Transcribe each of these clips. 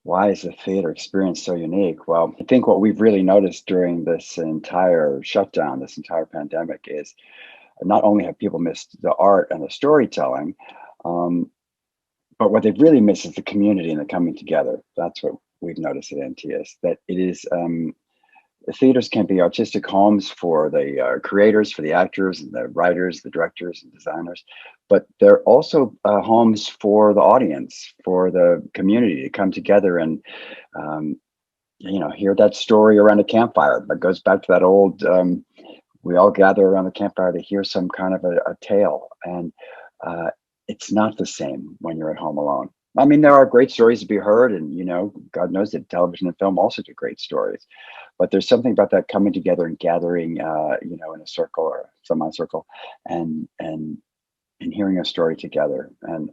Why is the theater experience so unique? Well, I think what we've really noticed during this entire shutdown, this entire pandemic, is not only have people missed the art and the storytelling, um, but what they've really missed is the community and the coming together. That's what we've noticed at NTS, that it is the theaters can be artistic homes for the creators, for the actors and the writers, the directors and designers, but they're also homes for the audience, for the community to come together and um, hear that story around a campfire. That goes back to that old. We all gather around the campfire to hear some kind of a tale, and uh, it's not the same when you're at home alone. I mean, there are great stories to be heard, and God knows that television and film also do great stories. But there's something about that coming together and gathering, in a circle or semicircle, and hearing a story together, and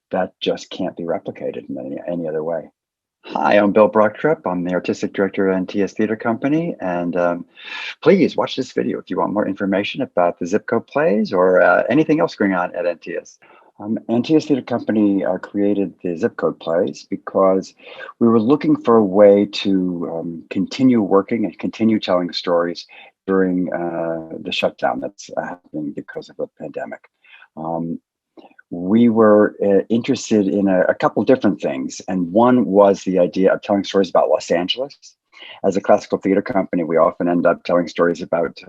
that just can't be replicated in any other way. Hi, I'm Bill Brochtrup. I'm the artistic director at Antaeus Theatre Company, and please watch this video if you want more information about the Zip Code plays or anything else going on at NTS. Antaeus Theatre Company created the Zip Code plays because we were looking for a way to continue working and continue telling stories during the shutdown that's happening because of the pandemic. Um, we were interested in a couple different things. And one was the idea of telling stories about Los Angeles. As a classical theater company, we often end up telling stories about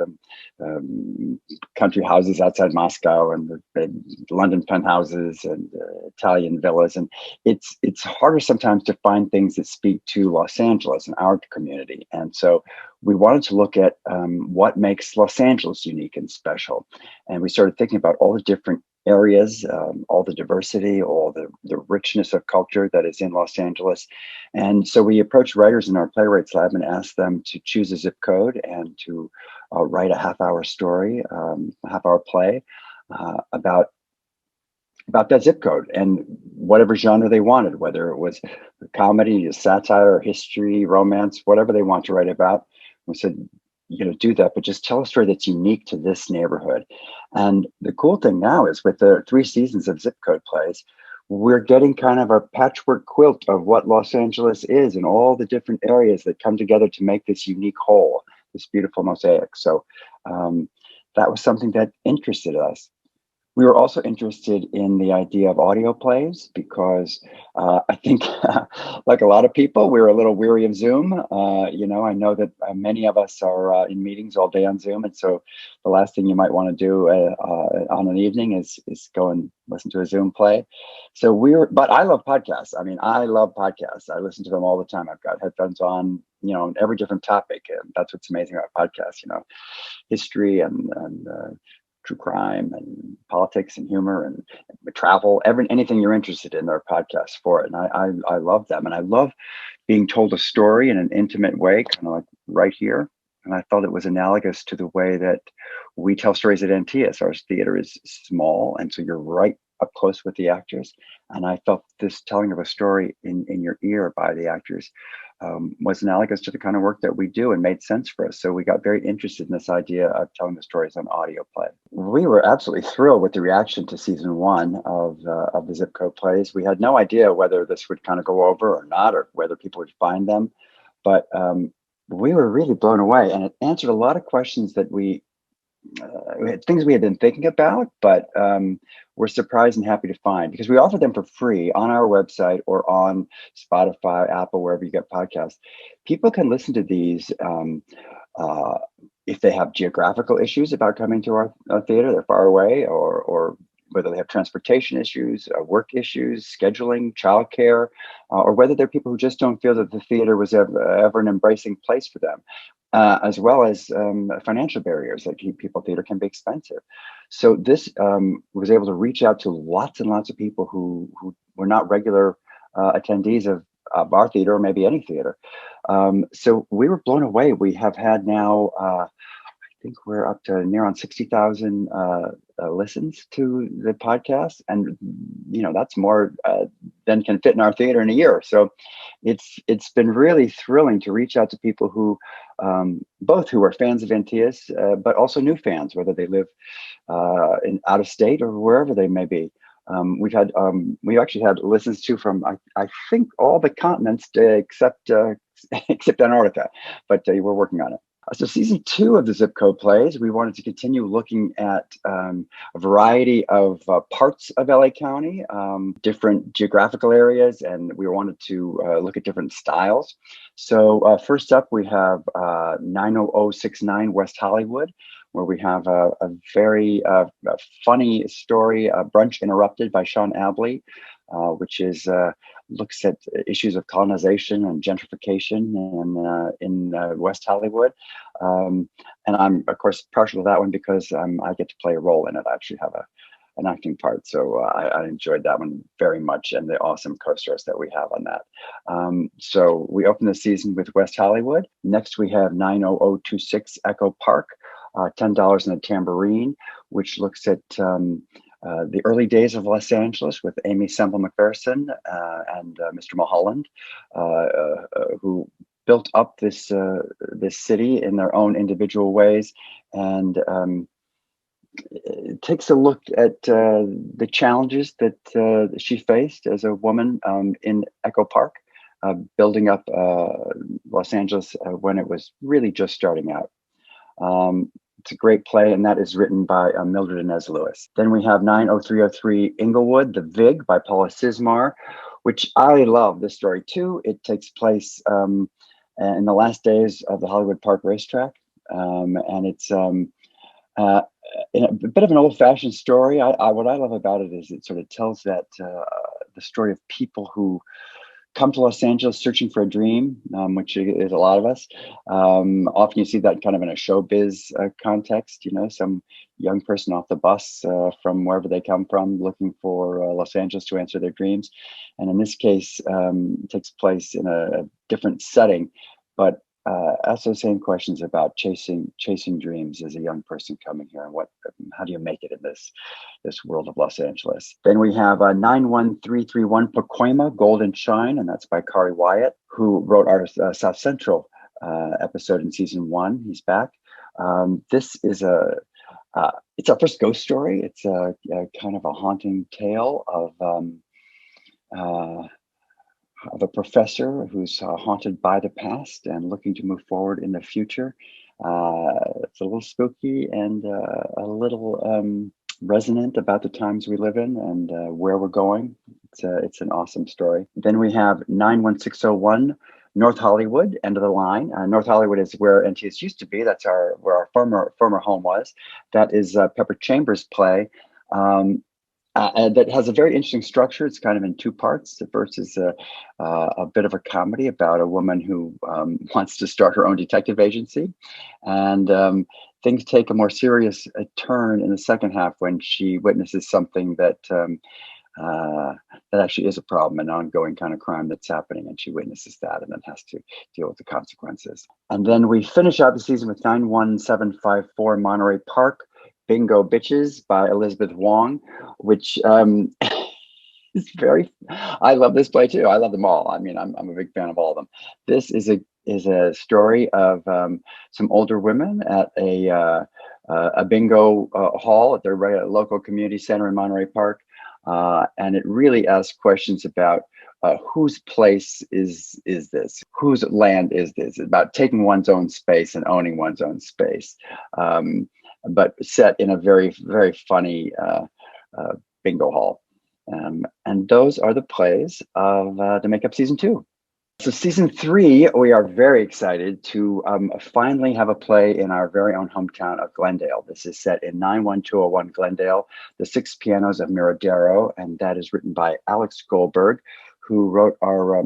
country houses outside Moscow and the London penthouses and Italian villas. And it's harder sometimes to find things that speak to Los Angeles and our community. And so we wanted to look at what makes Los Angeles unique and special. And we started thinking about all the different areas, all the diversity, all the richness of culture that is in Los Angeles. And so we approached writers in our playwrights lab and asked them to choose a zip code and to write a half-hour story, a half-hour play about that zip code and whatever genre they wanted, whether it was comedy, satire, history, romance, whatever they want to write about. We said, do that, but just tell a story that's unique to this neighborhood. And the cool thing now is with the 3 seasons of Zip Code plays, we're getting kind of a patchwork quilt of what Los Angeles is and all the different areas that come together to make this unique whole, this beautiful mosaic. So that was something that interested us. We were also interested in the idea of audio plays because I think, like a lot of people, we're a little weary of Zoom. I know that many of us are in meetings all day on Zoom, and so the last thing you might want to do on an evening is go and listen to a Zoom play. But I love podcasts. I mean, I love podcasts. I listen to them all the time. I've got headphones on, on every different topic, and that's what's amazing about podcasts. History and true crime and politics and humor and travel, anything you're interested in, there are podcasts for it. And I love them. And I love being told a story in an intimate way, kind of like right here. And I thought it was analogous to the way that we tell stories at NTS. Our theater is small, and so you're right up close with the actors. And I felt this telling of a story in your ear by the actors was analogous to the kind of work that we do and made sense for us. So we got very interested in this idea of telling the stories on audio play. We were absolutely thrilled with the reaction to season 1 of the Zip Code plays. We had no idea whether this would kind of go over or not, or whether people would find them. But we were really blown away, and it answered a lot of questions that things we had been thinking about, but we're surprised and happy to find, because we offer them for free on our website or on Spotify, Apple, wherever you get podcasts. People can listen to these if they have geographical issues about coming to our theater, they're far away, or whether they have transportation issues, work issues, scheduling, childcare, or whether they're people who just don't feel that the theater was ever an embracing place for them. As well as financial barriers that keep people. Theater can be expensive. So this was able to reach out to lots and lots of people who were not regular attendees of our theater or maybe any theater. So we were blown away. We have had now, I think we're up to near on 60,000 listens to the podcast. And, that's more than can fit in our theater in a year. So it's been really thrilling to reach out to people who, both who are fans of NTS, but also new fans, whether they live out of state or wherever they may be. We actually had listens to from I think all the continents except except Antarctica, but we're working on it. So season 2 of the Zip Code Plays, we wanted to continue looking at a variety of parts of LA County, different geographical areas, and we wanted to look at different styles. So first up, we have 90069 West Hollywood, where we have a very funny story, Brunch Interrupted by Sean Abley, which is looks at issues of colonization and gentrification in West Hollywood. And I'm, of course, partial to that one because I get to play a role in it. I actually have an acting part. So I enjoyed that one very much, and the awesome co-stars that we have on that. So we open the season with West Hollywood. Next, we have 90026 Echo Park, $10 in a Tambourine, which looks at the early days of Los Angeles with Amy Semple McPherson and Mr. Mulholland, who built up this city in their own individual ways, and it takes a look at the challenges that she faced as a woman in Echo Park, building up Los Angeles when it was really just starting out. It's a great play, and that is written by Mildred Inez Lewis. Then we have 90303 Inglewood, The Vig by Paula Sismar, which I love this story too. It takes place in the last days of the Hollywood Park racetrack, and it's in a bit of an old-fashioned story. What I love about it is it sort of tells that the story of people who come to Los Angeles searching for a dream, which is a lot of us. Often you see that kind of in a showbiz context, some young person off the bus from wherever they come from looking for Los Angeles to answer their dreams. And in this case, it takes place in a different setting, but ask those same questions about chasing dreams as a young person coming here, and how do you make it in this world of Los Angeles. Then we have 91331 Pacoima, Golden Shine, and that's by Kari Wyatt, who wrote our South Central episode in season 1. He's back. This is it's our first ghost story. It's a kind of a haunting tale of a professor who's haunted by the past and looking to move forward in the future. It's a little spooky and a little resonant about the times we live in and where we're going. It's an awesome story. Then we have 91601 North Hollywood, End of the Line. North Hollywood is where Antaeus used to be. That's where our former home was. That is Pepper Chambers' play. And that has a very interesting structure. It's kind of in 2 parts. The first is a bit of a comedy about a woman who wants to start her own detective agency. And things take a more serious turn in the second half when she witnesses something that actually is a problem, an ongoing kind of crime that's happening. And she witnesses that and then has to deal with the consequences. And then we finish out the season with 91754 Monterey Park, Bingo Bitches by Elizabeth Wong, which is I love this play too. I love them all. I mean, I'm a big fan of all of them. This is a story of some older women at a bingo hall at their local community center in Monterey Park. And it really asks questions about whose place is this? Whose land is this? It's about taking one's own space and owning one's own space. But set in a very, very funny bingo hall. And those are the plays to make up season 2. So season 3, we are very excited to finally have a play in our very own hometown of Glendale. This is set in 91201 Glendale, The Six Pianos of Miradero, and that is written by Alex Goldberg, who wrote our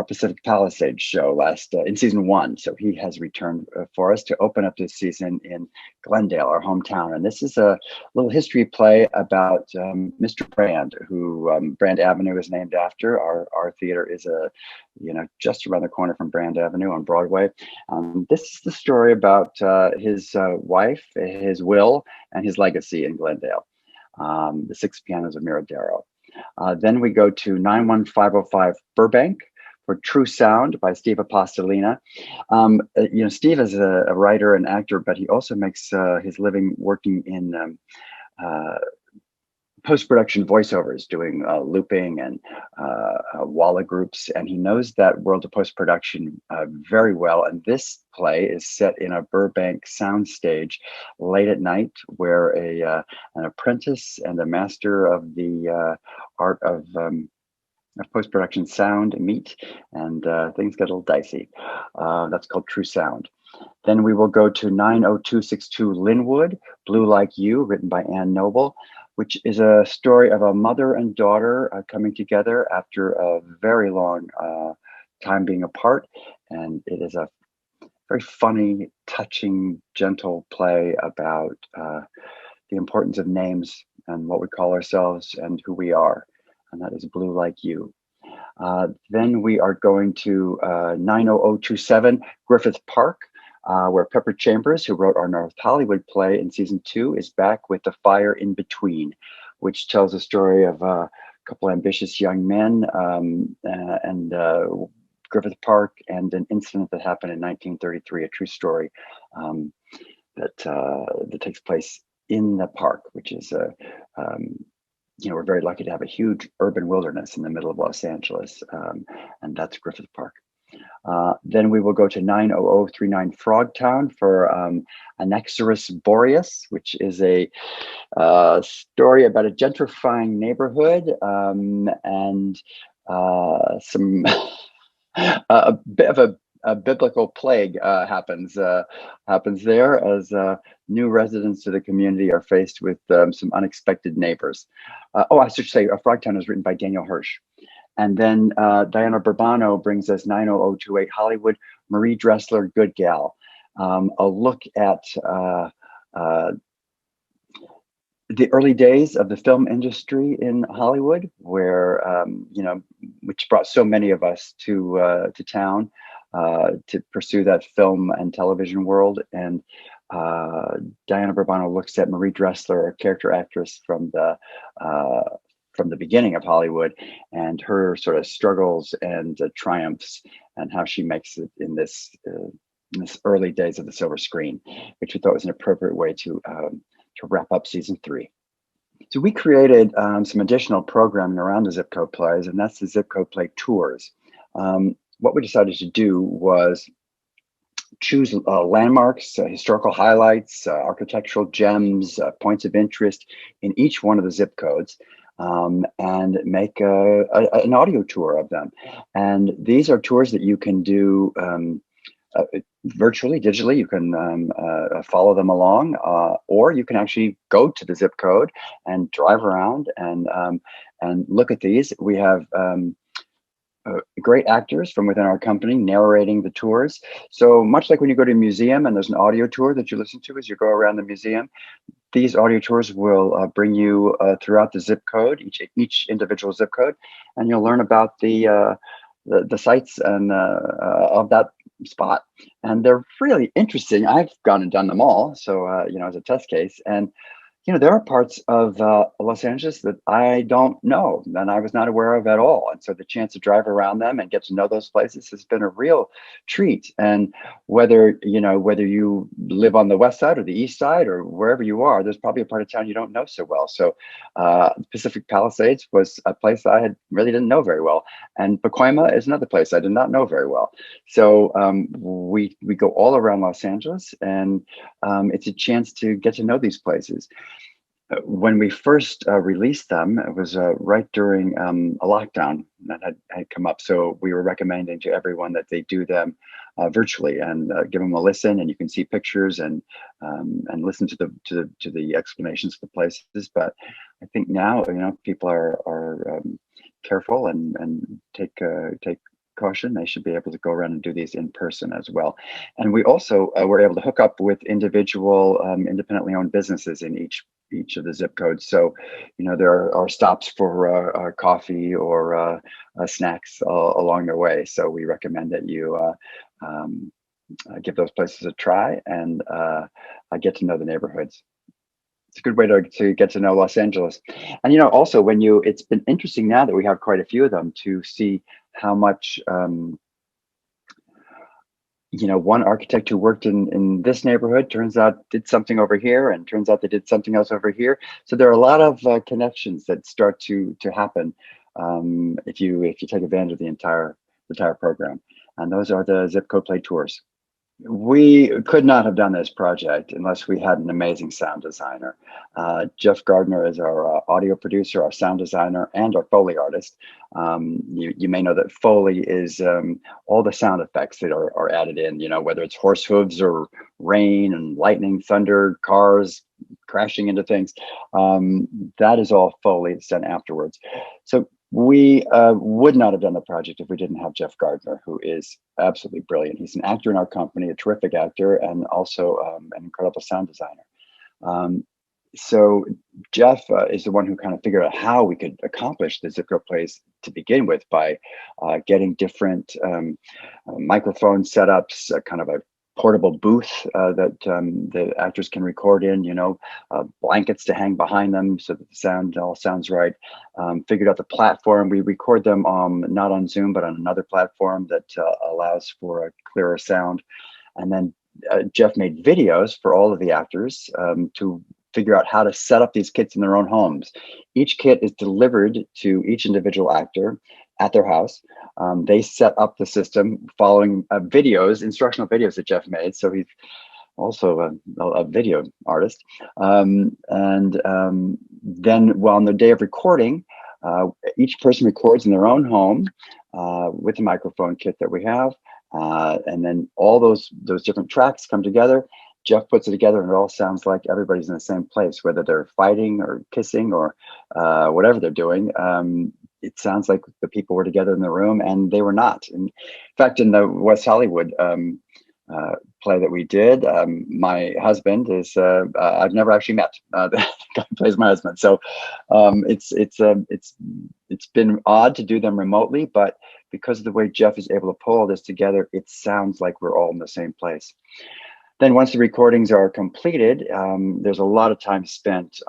Pacific Palisades show in season 1. So he has returned for us to open up this season in Glendale, our hometown. And this is a little history play about Mr. Brand, who Brand Avenue is named after. Our theater is just around the corner from Brand Avenue on Broadway. This is the story about his wife, his will, and his legacy in Glendale. The Six Pianos of Miradero. Then we go to 91505 Burbank for True Sound by Steve Apostolina. Steve is a writer and actor, but he also makes his living working in post-production voiceovers, doing looping and walla groups, and he knows that world of post-production very well. And this play is set in a Burbank soundstage late at night, where an apprentice and a master of the art of post-production sound meet, and things get a little dicey. That's called True Sound. Then we will go to 90262 Linwood, Blue Like You, written by Ann Noble, which is a story of a mother and daughter coming together after a very long time being apart. And it is a very funny, touching, gentle play about the importance of names and what we call ourselves and who we are. And that is Blue Like You. Then we are going to 90027 Griffith Park, where Pepper Chambers, who wrote our North Hollywood play in season 2, is back with The Fire in Between, which tells a story of a couple ambitious young men and Griffith Park and an incident that happened in 1933, a true story that takes place in the park, which is we're very lucky to have a huge urban wilderness in the middle of Los Angeles, and that's Griffith Park. Then we will go to 90039 Frogtown for Anaxarus Boreas, which is a story about a gentrifying neighborhood and some a bit of a biblical plague happens there as new residents to the community are faced with some unexpected neighbors. I should say, Frogtown is written by Daniel Hirsch. And then Diana Burbano brings us 90028 Hollywood, Marie Dressler, Good Gal. A look at the early days of the film industry in Hollywood, where which brought so many of us to town to pursue that film and television world. And Diana Burbano looks at Marie Dressler, a character actress from the beginning of Hollywood, and her sort of struggles and triumphs, and how she makes it in this early days of the silver screen, which we thought was an appropriate way to wrap up season 3. So we created some additional programming around the Zip Code plays, and that's the Zip Code Play Tours. What we decided to do was choose landmarks, historical highlights, architectural gems, points of interest in each one of the zip codes, and make an audio tour of them. And these are tours that you can do virtually, digitally. You can follow them along, or you can actually go to the zip code and drive around and look at these. We have great actors from within our company narrating the tours. So much like when you go to a museum and there's an audio tour that you listen to as you go around the museum, these audio tours will bring you throughout the zip code, each individual zip code, and you'll learn about the sites and of that spot. And they're really interesting. I've gone and done them all, so as a test case. And there are parts of Los Angeles that I don't know and I was not aware of at all. And so the chance to drive around them and get to know those places has been a real treat. And whether you live on the west side or the east side or wherever you are, there's probably a part of town you don't know so well. So Pacific Palisades was a place I really didn't know very well. And Pacoima is another place I did not know very well. So we go all around Los Angeles, and it's a chance to get to know these places. When we first released them, it was right during a lockdown that had come up. So we were recommending to everyone that they do them virtually and give them a listen, and you can see pictures and listen to the explanations of the places. But I think now people are careful and take caution. They should be able to go around and do these in person as well. And we also were able to hook up with individual independently owned businesses in each of the zip codes. So, there are stops for coffee or snacks along the way. So we recommend that you give those places a try and get to know the neighborhoods. It's a good way to get to know Los Angeles. And, also it's been interesting now that we have quite a few of them to see how much one architect who worked in this neighborhood turns out did something over here, and turns out they did something else over here. So there are a lot of connections that start to happen if you take advantage of the entire program. And those are the zip code play tours. We could not have done this project unless we had an amazing sound designer. Jeff Gardner is our audio producer, our sound designer, and our Foley artist. You may know that Foley is all the sound effects that are added in, whether it's horse hooves or rain and lightning, thunder, cars crashing into things. That is all Foley. It's done afterwards. So we would not have done the project if we didn't have Jeff Gardner, who is absolutely brilliant. He's an actor in our company, a terrific actor, and also an incredible sound designer. So Jeff is the one who kind of figured out how we could accomplish the zip code plays to begin with by getting different microphone setups, kind of a portable booth that the actors can record in, blankets to hang behind them so that the sound all sounds right. Figured out the platform. We record them not on Zoom, but on another platform that allows for a clearer sound. And then Jeff made videos for all of the actors to figure out how to set up these kits in their own homes. Each kit is delivered to each individual actor at their house. They set up the system following instructional videos that Jeff made. So he's also a video artist. Then, well, on the day of recording, each person records in their own home with the microphone kit that we have. And then all those different tracks come together. Jeff puts it together and it all sounds like everybody's in the same place, whether they're fighting or kissing or whatever they're doing. It sounds like the people were together in the room, and they were not. In fact, in the West Hollywood play that we did, my husband is I've never actually met the guy who plays my husband. So it's been odd to do them remotely, but because of the way Jeff is able to pull all this together, it sounds like we're all in the same place. Then once the recordings are completed, there's a lot of time spent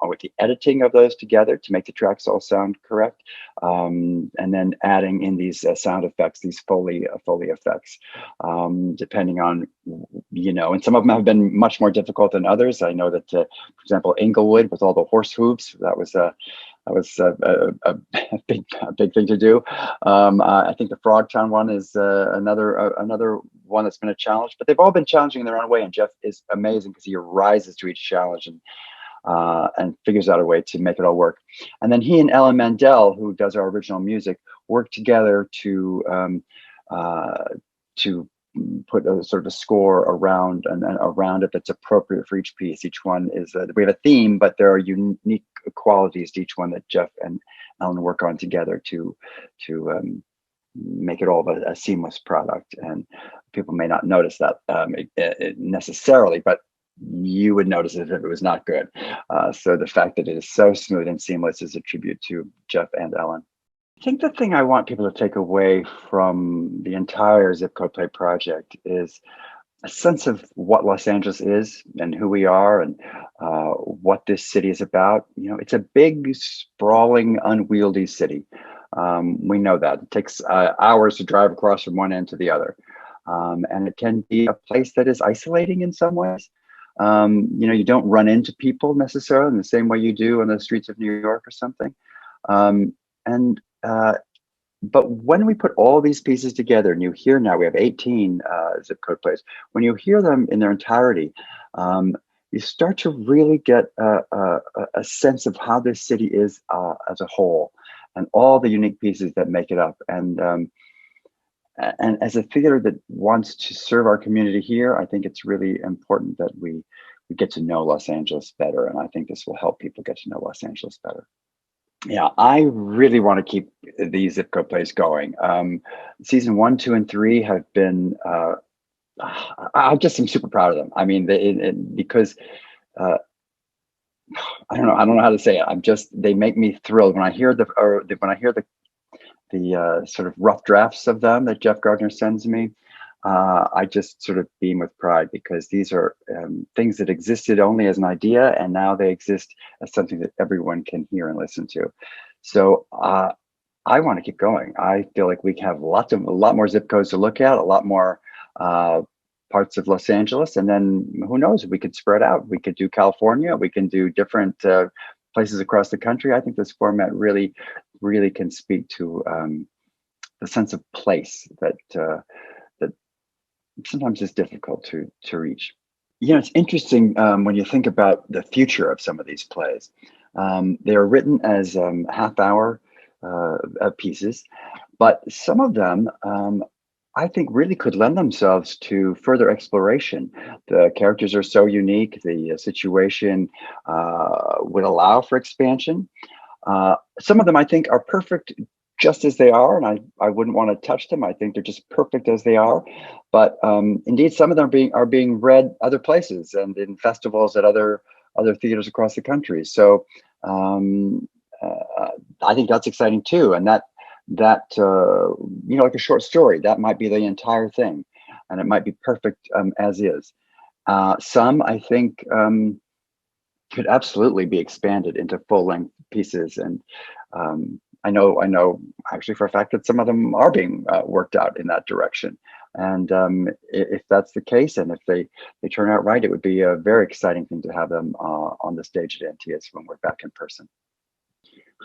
with the editing of those together to make the tracks all sound correct. And then adding in these sound effects, these Foley effects, depending on, and some of them have been much more difficult than others. I know that, for example, Inglewood with all the horse hooves, that was a big thing to do. I think the Frogtown one is another one that's been a challenge, but they've all been challenging in their own way. And Jeff is amazing because he rises to each challenge and figures out a way to make it all work. And then he and Ellen Mandel, who does our original music, work together to put a sort of a score around it that's appropriate for each piece. Each one is we have a theme, but there are unique qualities to each one that Jeff and Ellen work on together to make it all a seamless product. And people may not notice that necessarily, but you would notice it if it was not good. So the fact that it is so smooth and seamless is a tribute to Jeff and Ellen. I think the thing I want people to take away from the entire Zip Code Play project is a sense of what Los Angeles is and who we are and what this city is about. It's a big, sprawling, unwieldy city. We know that. It takes hours to drive across from one end to the other. And it can be a place that is isolating in some ways. You don't run into people necessarily in the same way you do on the streets of New York or something. But when we put all these pieces together, and you hear now we have 18 zip code plays, when you hear them in their entirety, you start to really get a sense of how this city is as a whole, and all the unique pieces that make it up. And as a theater that wants to serve our community here, I think it's really important that we get to know Los Angeles better, and I think this will help people get to know Los Angeles better. Yeah, I really want to keep these zip code plays going. Season 1, 2, and 3 have been. I just am super proud of them. I mean, because I don't know how to say it. They make me thrilled when I hear the sort of rough drafts of them that Jeff Gardner sends me. I just sort of beam with pride because these are things that existed only as an idea, and now they exist as something that everyone can hear and listen to. So I want to keep going. I feel like we have a lot more zip codes to look at, a lot more uh, parts of Los Angeles, and then who knows? We could spread out. We could do California. We can do different places across the country. I think this format really can speak to the sense of place that sometimes is difficult to reach. It's interesting when you think about the future of some of these plays. They are written as half-hour pieces, but some of them I think really could lend themselves to further exploration. The characters are so unique. The situation would allow for expansion. Some of them I think are perfect just as they are, and I wouldn't want to touch them. I think they're just perfect as they are. But indeed, some of them are being read other places and in festivals at other theaters across the country. So um, I think that's exciting too, and that like a short story, that might be the entire thing, and it might be perfect as is. Some I think could absolutely be expanded into full length pieces, and I know actually for a fact that some of them are being worked out in that direction. And if that's the case, and if they turn out right, it would be a very exciting thing to have them on the stage at Antaeus when we're back in person.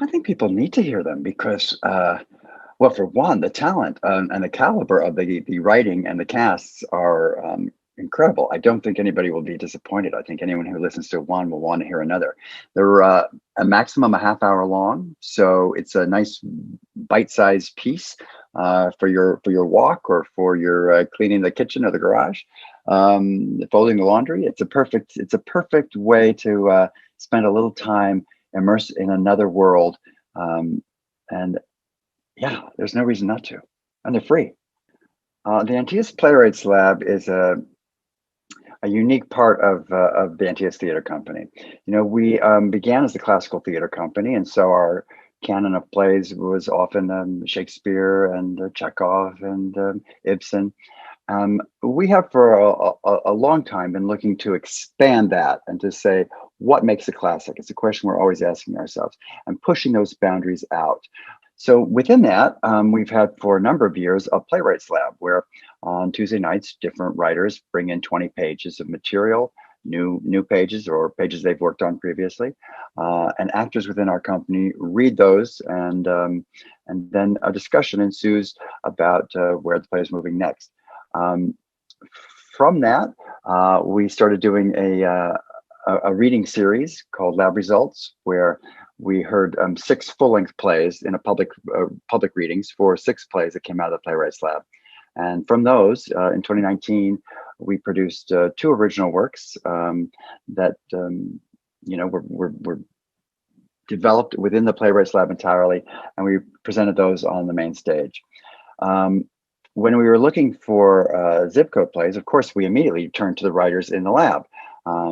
I think people need to hear them because, well, for one, the talent and the caliber of the writing and the casts are incredible. I don't think anybody will be disappointed. I think anyone who listens to one will want to hear another. They're a maximum a half hour long, so it's a nice bite-sized piece for your walk or for your cleaning the kitchen or the garage, folding the laundry. It's a perfect way to spend a little time immersed in another world. And yeah, there's no reason not to. And they're free. The Antaeus Playwrights Lab is a unique part of the Antaeus Theatre Company. We began as a classical theater company, and so our canon of plays was often Shakespeare and Chekhov and Ibsen. We have for a long time been looking to expand that and to say, what makes a classic? It's a question we're always asking ourselves and pushing those boundaries out. So within that, we've had for a number of years a playwrights lab where on Tuesday nights, different writers bring in 20 pages of material, new pages or pages they've worked on previously, and actors within our company read those, and then a discussion ensues about where the play is moving next. Um, from that, we started doing a reading series called Lab Results, where we heard six full-length plays in a public readings for six plays that came out of the Playwrights Lab. And from those, in 2019, we produced two original works that were developed within the Playwrights Lab entirely, and we presented those on the main stage. When we were looking for zip code plays, of course, we immediately turned to the writers in the lab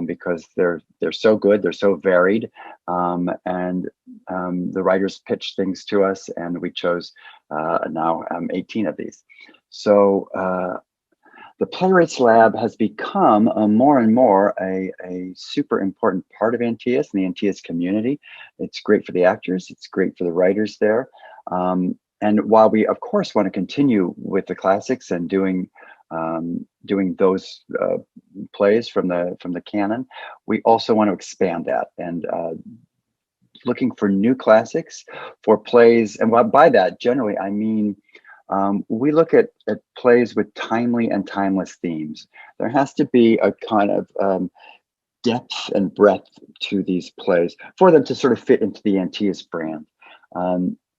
because they're so good, they're so varied, and the writers pitched things to us, and we chose now 18 of these. So the Playwrights Lab has become more and more a super important part of Antaeus and the Antaeus community. It's great for the actors, it's great for the writers there. And while we, of course, want to continue with the classics and doing those plays from the canon, we also want to expand that and looking for new classics for plays. And by that, generally, I mean we look at plays with timely and timeless themes. There has to be a kind of depth and breadth to these plays for them to sort of fit into the Antaeus brand.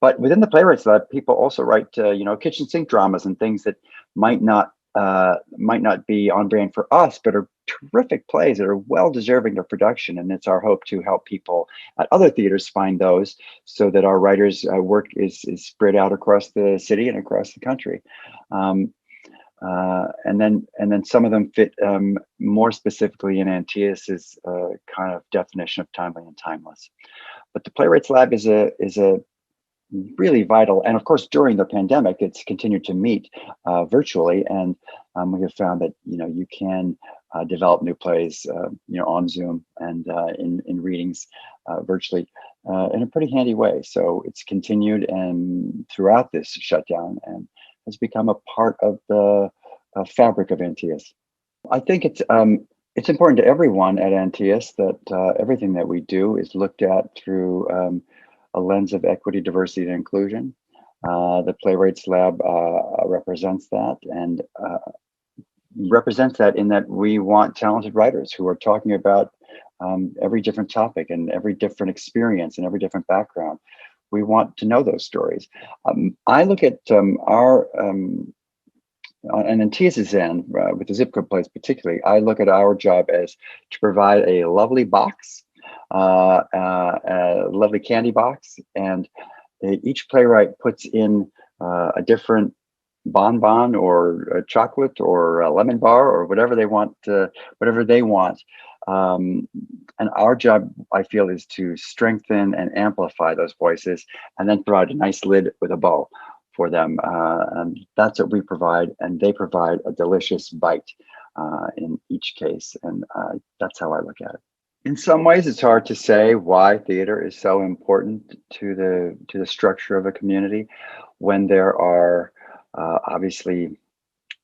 But within the Playwrights Lab, people also write, kitchen sink dramas and things that might not be on brand for us, but are terrific plays that are well deserving of production. And it's our hope to help people at other theaters find those, so that our writers' work is spread out across the city and across the country. And then some of them fit more specifically in Antaeus's kind of definition of timely and timeless. But the Playwrights Lab is a really vital, and of course during the pandemic it's continued to meet virtually, and we have found that you can develop new plays on Zoom and in readings virtually in a pretty handy way. So it's continued and throughout this shutdown and has become a part of the fabric of Antaeus. I think it's important to everyone at Antaeus that everything that we do is looked at through a lens of equity, diversity, and inclusion. The Playwrights Lab represents that, and represents that in that we want talented writers who are talking about every different topic and every different experience and every different background. We want to know those stories. I look at our and in Tia's end, with the zip code plays particularly, I look at our job as to provide a lovely box, a lovely candy box, and each playwright puts in a different bonbon or a chocolate or a lemon bar or whatever they want, whatever they want. And our job, I feel, is to strengthen and amplify those voices, and then provide a nice lid with a bow for them. And that's what we provide, and they provide a delicious bite in each case. And that's how I look at it. In some ways, it's hard to say why theater is so important to the structure of a community when there are obviously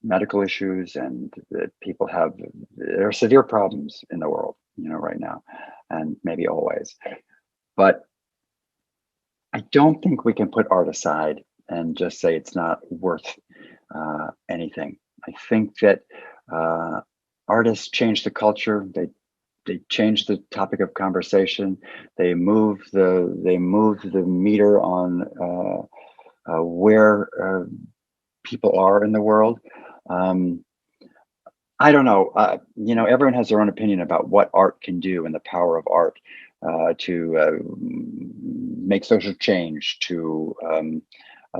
medical issues, and that people have, there are severe problems in the world, right now, and maybe always. But I don't think we can put art aside and just say it's not worth anything. I think that artists change the culture. They change the topic of conversation. They move the meter on where people are in the world. I don't know. Everyone has their own opinion about what art can do and the power of art to make social change, to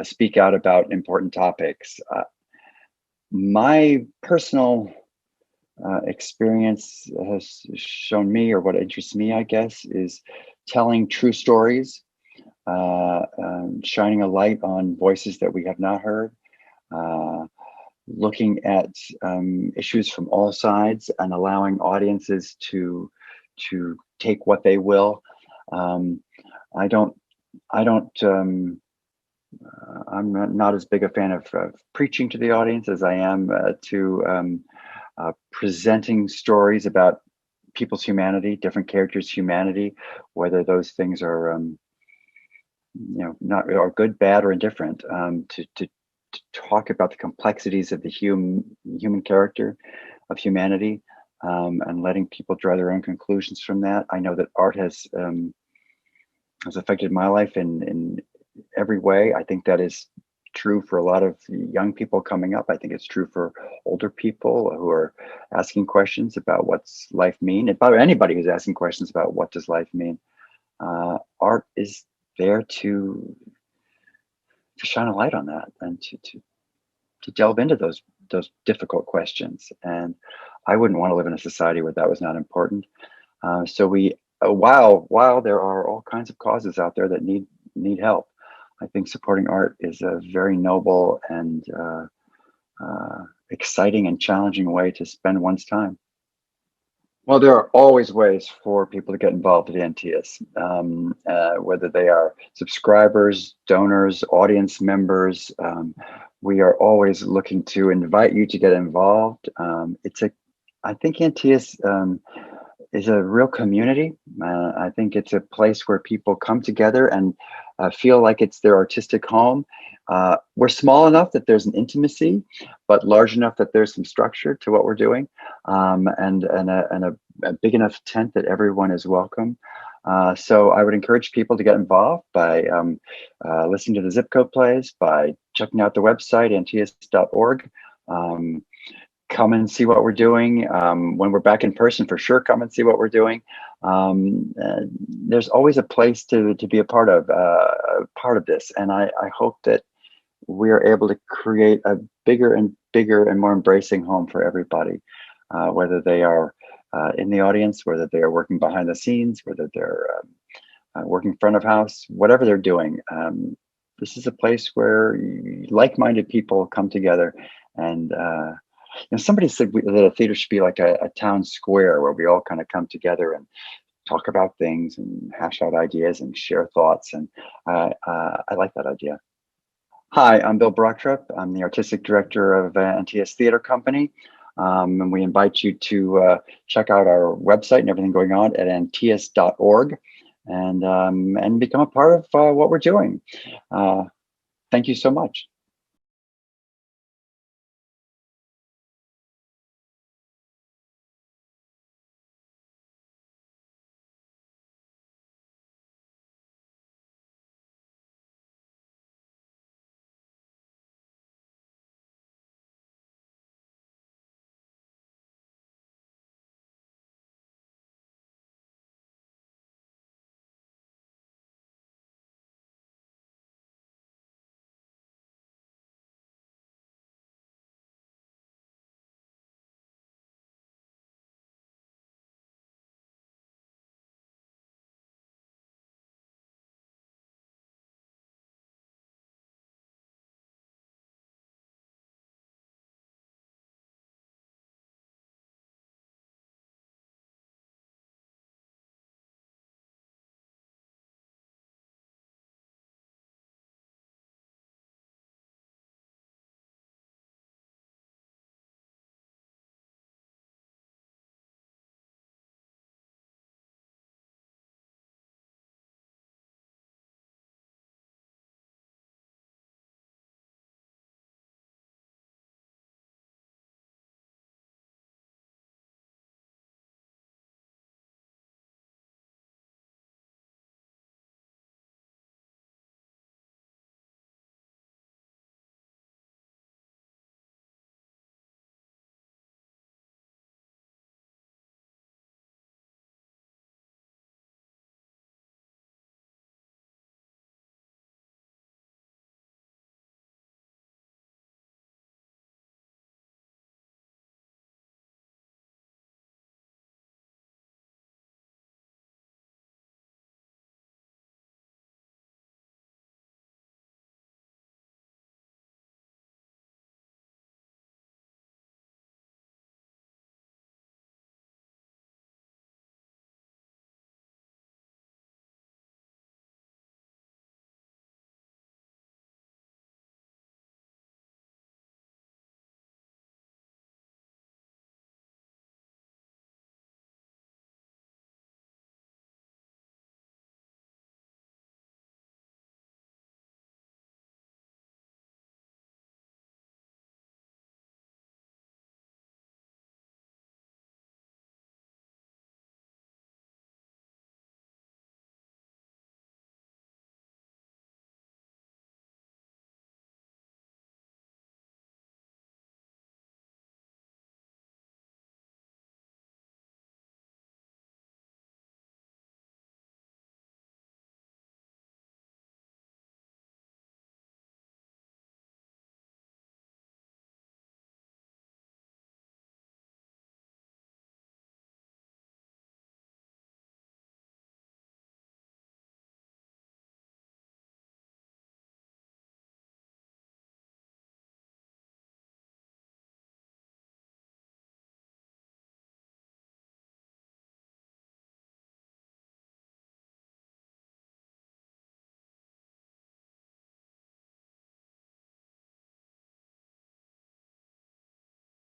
speak out about important topics. My personal experience has shown me, or what interests me, I guess, is telling true stories, shining a light on voices that we have not heard, looking at issues from all sides and allowing audiences to take what they will. I don't. I'm not as big a fan of preaching to the audience as I am to presenting stories about people's humanity, different characters' humanity, whether those things are, not are good, bad, or indifferent. To talk about the complexities of the human character, of humanity, and letting people draw their own conclusions from that. I know that art has affected my life in every way. I think that is true for a lot of young people coming up. I think it's true for older people who are asking questions about what's life mean. And by anybody who's asking questions about what does life mean, art is there to shine a light on that, and to delve into those difficult questions. And I wouldn't want to live in a society where that was not important. So we, while there are all kinds of causes out there that need help, I think supporting art is a very noble and exciting and challenging way to spend one's time. Well, there are always ways for people to get involved with Antaeus, whether they are subscribers, donors, audience members. We are always looking to invite you to get involved. I think Antaeus is a real community. I think it's a place where people come together and feel like it's their artistic home. We're small enough that there's an intimacy, but large enough that there's some structure to what we're doing, and a big enough tent that everyone is welcome. So I would encourage people to get involved by listening to the zip code plays, by checking out the website, antaeus.org. Come and see what we're doing. When we're back in person, for sure, come and see what we're doing. There's always a place to be a part of this, and I hope that we are able to create a bigger and more embracing home for everybody, whether they are in the audience, whether they are working behind the scenes, whether they're working front of house, whatever they're doing. This is a place where like-minded people come together. And somebody said that a theater should be like a town square where we all kind of come together and talk about things and hash out ideas and share thoughts. And I like that idea. Hi, I'm Bill Brochtrup. I'm the artistic director of Antaeus Theatre Company. And we invite you to check out our website and everything going on at antaeus.org and become a part of what we're doing. Uh, Thank you so much.